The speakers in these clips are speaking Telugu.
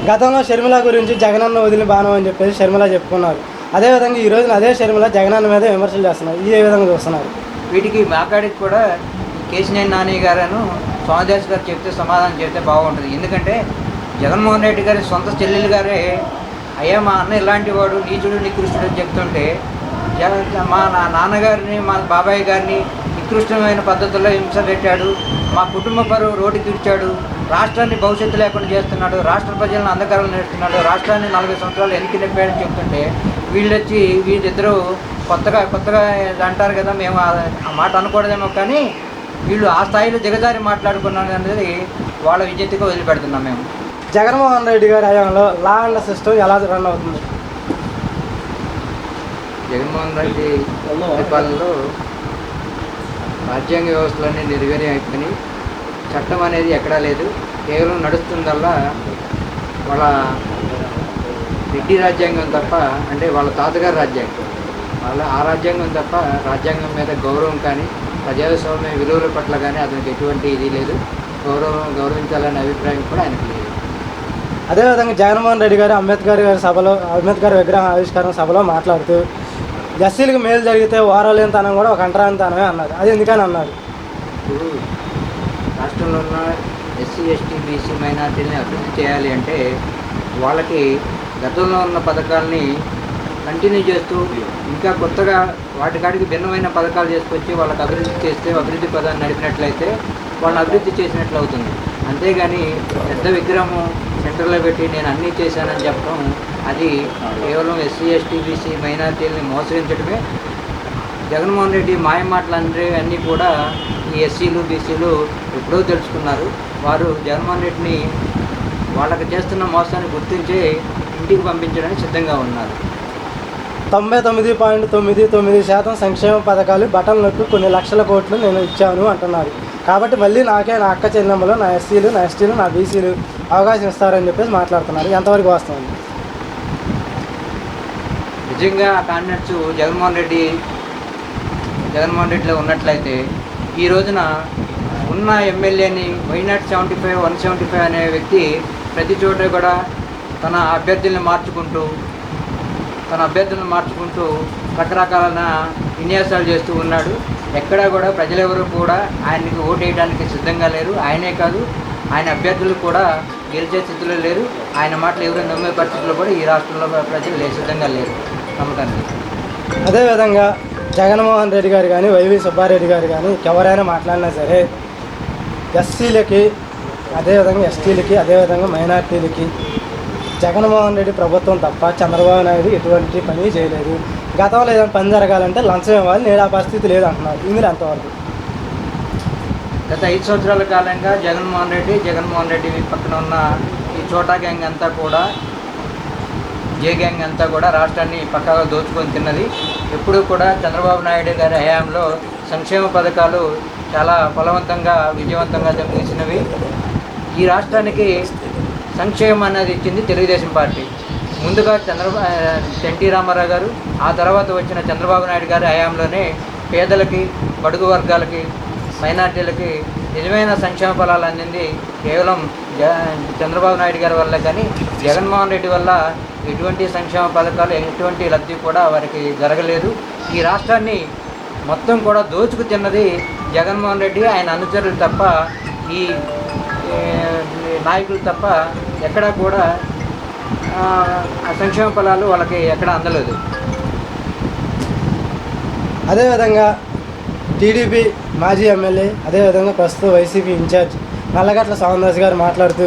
గతంలో షర్మిల గురించి జగనన్న వదిలిన బాణం అని చెప్పేసి షర్మిల చెప్పుకున్నారు. అదేవిధంగా ఈ రోజున అదే షర్మిల జగనన్న మీద విమర్శలు చేస్తున్నారు. ఇది ఏ విధంగా చూస్తున్నారు? వీటికి మాకాడికి కూడా కేశినేని నాని గారు సోమదాస్ గారు చెప్తే సమాధానం చెప్తే బాగుంటుంది. ఎందుకంటే జగన్మోహన్ రెడ్డి గారి సొంత చెల్లెలు గారే అయ్యా మా అన్న ఇలాంటి వాడు నీచుడు నికృష్టుడు అని చెప్తుంటే మా నాన్నగారిని మా బాబాయ్ గారిని నికృష్టమైన పద్ధతుల్లో హింస పెట్టాడు, మా కుటుంబ పరువు రోడ్డు తీర్చాడు, రాష్ట్రాన్ని భవిష్యత్తు లేకుండా చేస్తున్నాడు, రాష్ట్ర ప్రజలను అంధకారం నేర్చుతున్నాడు, రాష్ట్రాన్ని 40 సంవత్సరాలు వెనక్కి నెప్పాడని చెప్తుంటే వీళ్ళొచ్చి వీళ్ళిద్దరూ కొత్తగా అంటారు కదా, మేము ఆ మాట అనకూడదేమో, కానీ వీళ్ళు ఆ స్థాయిలో దిగజారి మాట్లాడుకున్నాను అనేది వాళ్ళ విజ్ఞతగా వదిలిపెడుతున్నాం మేము. జగన్మోహన్ రెడ్డి గారి హయాంలో లా అండ్ సిస్టమ్ ఎలా రన్ అవుతుంది? జగన్మోహన్ రెడ్డి పరిపాలనలో రాజ్యాంగ వ్యవస్థలన్నీ నిర్వీర్యం అయిపోయి చట్టం అనేది ఎక్కడా లేదు. కేవలం నడుస్తుందల్లా వాళ్ళ రెడ్డి రాజ్యాంగం తప్ప, అంటే వాళ్ళ తాతగారి రాజ్యాంగం, వాళ్ళ ఆ రాజ్యాంగం తప్ప రాజ్యాంగం మీద గౌరవం కానీ ప్రజాస్వామ్య విలువల పట్ల కానీ అతనికి ఎటువంటి ఇది లేదు. గౌరవించాలనే అభిప్రాయం కూడా ఆయనకు లేదు. అదేవిధంగా జగన్మోహన్ రెడ్డి గారు అంబేద్కర్ విగ్రహ ఆవిష్కరణ సభలో మాట్లాడుతూ ఎస్సీలకు మేలు జరిగితే ఓరలేనితనం కూడా ఒక అంటరానితనమే అన్నారు. అది ఎందుకని అన్నారు? ఇప్పుడు రాష్ట్రంలో ఉన్న ఎస్సీ ఎస్టీ బీసీ మైనార్టీని అభివృద్ధి చేయాలి అంటే వాళ్ళకి గతంలో ఉన్న పథకాలని కంటిన్యూ చేస్తూ ఇంకా కొత్తగా వాటికాడికి భిన్నమైన పథకాలు చేసుకొచ్చి వాళ్ళకి అభివృద్ధి చేస్తే అభివృద్ధి పదాన్ని నడిపినట్లయితే వాళ్ళని అభివృద్ధి చేసినట్లు అవుతుంది. అంతేగాని పెద్ద విగ్రహం సెంటర్లో పెట్టి నేను అన్నీ చేశానని చెప్పడం అది కేవలం ఎస్సీ ఎస్టీ బీసీ మైనార్టీలని మోసగించడమే. జగన్మోహన్ రెడ్డి మాయ మాటలు అన్నీ కూడా ఈ ఎస్సీలు బీసీలు ఎప్పుడో తెలుసుకున్నారు. వారు జగన్మోహన్ రెడ్డిని వాళ్ళకి చేస్తున్న మోసాన్ని గుర్తించి ఇంటికి పంపించడానికి సిద్ధంగా ఉన్నారు. 99.99% సంక్షేమ పథకాలు బటన్ నొక్కి కొన్ని లక్షల కోట్లు నేను ఇచ్చాను అంటున్నారు. కాబట్టి మళ్ళీ నాకే నా అక్క చెల్లెమ్మలు, నా ఎస్సీలు, నా ఎస్టీలు, నా బీసీలు అవకాశం ఇస్తారని చెప్పేసి మాట్లాడుతున్నారు. ఎంతవరకు వాస్తవం? నిజంగా ఆ క్యాండిడేట్స్ జగన్మోహన్ రెడ్డిలో ఉన్నట్లయితే ఈ రోజున ఉన్న ఎమ్మెల్యేని వైనాట్ 75 175 అనే వ్యక్తి ప్రతి చోట కూడా తన అభ్యర్థులను మార్చుకుంటూ రకరకాల విన్యాసాలు చేస్తూ ఉన్నాడు. ఎక్కడా కూడా ప్రజలెవరూ కూడా ఆయనకి ఓటు వేయడానికి సిద్ధంగా లేరు. ఆయనే కాదు, ఆయన అభ్యర్థులు కూడా గెలిచే స్థితిలో లేరు. ఆయన మాటలు ఎవరు నమ్మే పరిస్థితుల్లో కూడా ఈ రాష్ట్రంలో ప్రజలు సిద్ధంగా లేరు నమ్మకానికి. అదేవిధంగా జగన్మోహన్ రెడ్డి గారు కానీ వైవి సుబ్బారెడ్డి గారు కానీ ఎవరైనా మాట్లాడినా సరే ఎస్సీలకి, అదేవిధంగా ఎస్టీలకి, అదేవిధంగా మైనార్టీలకి జగన్మోహన్ రెడ్డి ప్రభుత్వం తప్ప చంద్రబాబు నాయుడు ఎటువంటి పని చేయలేదు. గతంలో ఏదైనా పని జరగాలంటే లంచం ఇవ్వాలి, నేడు ఆ పరిస్థితి లేదు అంటున్నారు. ఇందులో ఎంతవరకు? గత 5 సంవత్సరాల కాలంగా జగన్మోహన్ రెడ్డి పక్కన ఉన్న ఈ చోటా గ్యాంగ్ అంతా కూడా, జే గ్యాంగ్ అంతా కూడా రాష్ట్రాన్ని పక్కాగా దోచుకొని తిన్నది. ఎప్పుడూ కూడా చంద్రబాబు నాయుడు గారి హయాంలో సంక్షేమ పథకాలు చాలా ఫలవంతంగా విజయవంతంగా జరుగుతున్నవి. ఈ రాష్ట్రానికి సంక్షేమం అనేది ఇచ్చింది తెలుగుదేశం పార్టీ. ముందుగా ఎన్టీ రామారావు గారు, ఆ తర్వాత వచ్చిన చంద్రబాబు నాయుడు గారి హయాంలోనే పేదలకి, బడుగు వర్గాలకి, మైనార్టీలకి నిజమైన సంక్షేమ ఫలాలు అందింది కేవలం చంద్రబాబు నాయుడు గారి వల్ల. కానీ జగన్మోహన్ రెడ్డి వల్ల ఎటువంటి సంక్షేమ పథకాలు, ఎటువంటి లబ్ధి కూడా వారికి జరగలేదు. ఈ రాష్ట్రాన్ని మొత్తం కూడా దోచుకు తిన్నది జగన్మోహన్ రెడ్డి, ఆయన అనుచరులు తప్ప, ఈ నాయకులు తప్ప ఎక్కడా కూడా సంక్షేమ ఫలాలు వాళ్ళకి ఎక్కడ అందలేదు. అదేవిధంగా టీడీపీ మాజీ ఎమ్మెల్యే, అదేవిధంగా ప్రస్తుత వైసీపీ ఇన్ఛార్జ్ నల్లగట్ల సోమదాస్ గారు మాట్లాడుతూ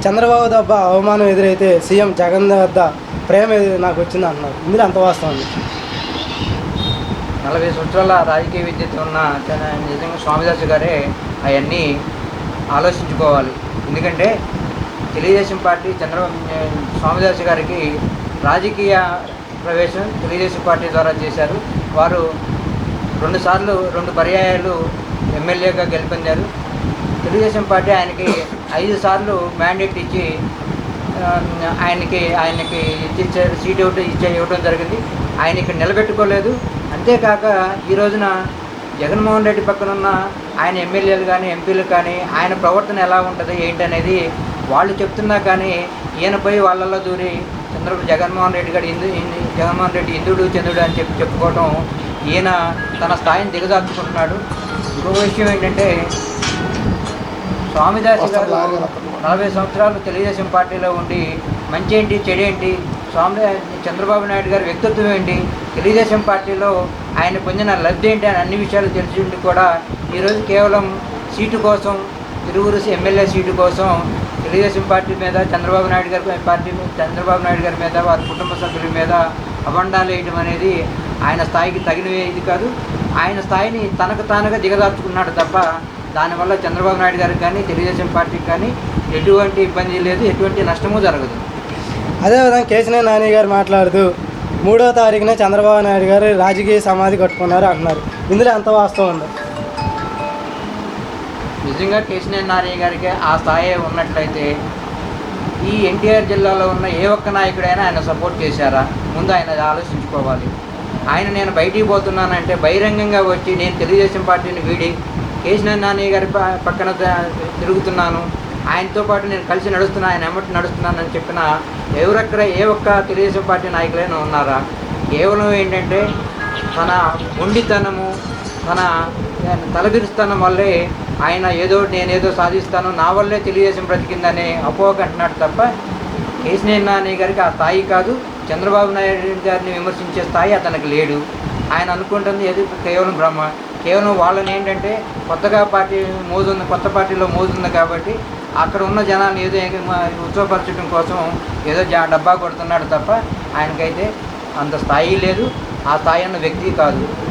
చంద్రబాబు దెబ్బ అవమానం ఎదురైతే సీఎం జగన్ వద్ద ప్రేమ నాకు వచ్చింది అంటున్నారు. ఇందులో అంత వాస్తవం? 40 సంవత్సరాల రాజకీయ విద్యతో ఉన్న నిజంగా స్వామిదాస్ గారే అవన్నీ ఆలోచించుకోవాలి. ఎందుకంటే తెలుగుదేశం పార్టీ స్వామిదాస్ గారికి రాజకీయ ప్రవేశం తెలుగుదేశం పార్టీ ద్వారా చేశారు. వారు 2 పర్యాయాలు ఎమ్మెల్యేగా గెలుపొందారు. తెలుగుదేశం పార్టీ ఆయనకి 5 సార్లు మ్యాండేట్ ఇచ్చి ఆయనకి సీట్ ఇవ్వడం జరిగింది. ఆయన ఇక్కడ నిలబెట్టుకోలేదు. అంతేకాక ఈ రోజున జగన్మోహన్ రెడ్డి పక్కన ఉన్న ఆయన ఎమ్మెల్యేలు కానీ ఎంపీలు కానీ ఆయన ప్రవర్తన ఎలా ఉంటుంది ఏంటనేది వాళ్ళు చెప్తున్నా కానీ ఈయనపై వాళ్ళల్లో దూరి జగన్మోహన్ రెడ్డి గారు జగన్మోహన్ రెడ్డి ఇంద్రుడు చంద్రుడు అని చెప్పుకోవడం ఈయన తన స్థాయిని దిగజార్చుకుంటున్నాడు. ఇంకో విషయం ఏంటంటే స్వామిదాస్ గారు 40 సంవత్సరాలు తెలుగుదేశం పార్టీలో ఉండి మంచి ఏంటి చెడేంటి, చంద్రబాబు నాయుడు గారి వ్యక్తిత్వం ఏంటి, తెలుగుదేశం పార్టీలో ఆయన పొందిన లబ్ధి ఏంటి అని అన్ని విషయాలు తెలిసి ఉండి కూడా ఈరోజు కేవలం సీటు కోసం, ఇరువురు ఎమ్మెల్యే సీటు కోసం తెలుగుదేశం పార్టీ మీద చంద్రబాబు నాయుడు గారి మీద వారి కుటుంబ సభ్యుల మీద అబండాలు వేయడం అనేది ఆయన స్థాయికి తగిన ఇది కాదు. ఆయన స్థాయిని తనకు తానుగా దిగదార్చుకున్నాడు తప్ప దానివల్ల చంద్రబాబు నాయుడు గారికి కానీ తెలుగుదేశం పార్టీకి కానీ ఎటువంటి ఇబ్బంది లేదు, ఎటువంటి నష్టము జరగదు. అదేవిధంగా కేశినేని నాని గారు మాట్లాడుతూ 3వ తారీఖున చంద్రబాబు నాయుడు గారు రాజకీయ సమాధి కట్టుకున్నారు అంటున్నారు. ఇందులో ఎంత వాస్తవం ఉంది? నిజంగా కేశినేని నాని గారికి ఆ స్థాయి ఉన్నట్లయితే ఈ ఎన్టీఆర్ జిల్లాలో ఉన్న ఏ ఒక్క నాయకుడైనా ఆయన సపోర్ట్ చేశారా? ముందు ఆయన ఆలోచించుకోవాలి. నేను బయటికి పోతున్నానంటే బహిరంగంగా వచ్చి నేను తెలుగుదేశం పార్టీని వీడి కేశినేని నాని గారి పక్కన తిరుగుతున్నాను, ఆయనతో పాటు నేను కలిసి నడుస్తున్నాను, ఆయన ఎమ్మటి నడుస్తున్నానని చెప్పిన ఏ ఒక్క తెలుగుదేశం పార్టీ నాయకులైనా ఉన్నారా? కేవలం ఏంటంటే తన మొండితనము, తన తలబిరుస్తనం వల్లే ఆయన నేనేదో సాధిస్తాను, నా వల్లే తెలుగుదేశం బ్రతికిందనే అపోహ అంటున్నాడు తప్ప కేశినేని నాని గారికి ఆ స్థాయి కాదు. చంద్రబాబు నాయుడు గారిని విమర్శించే స్థాయి అతనికి లేడు. ఆయన అనుకుంటుంది ఏది కేవలం బ్రహ్మ. కేవలం వాళ్ళని ఏంటంటే కొత్త పార్టీలో మోజుంది కాబట్టి అక్కడ ఉన్న జనాన్ని ఏదో ఉత్సవపరచడం కోసం ఏదో డబ్బా కొడుతున్నాడు తప్ప ఆయనకైతే అంత స్థాయి లేదు, ఆ స్థాయి అన్న వ్యక్తి కాదు.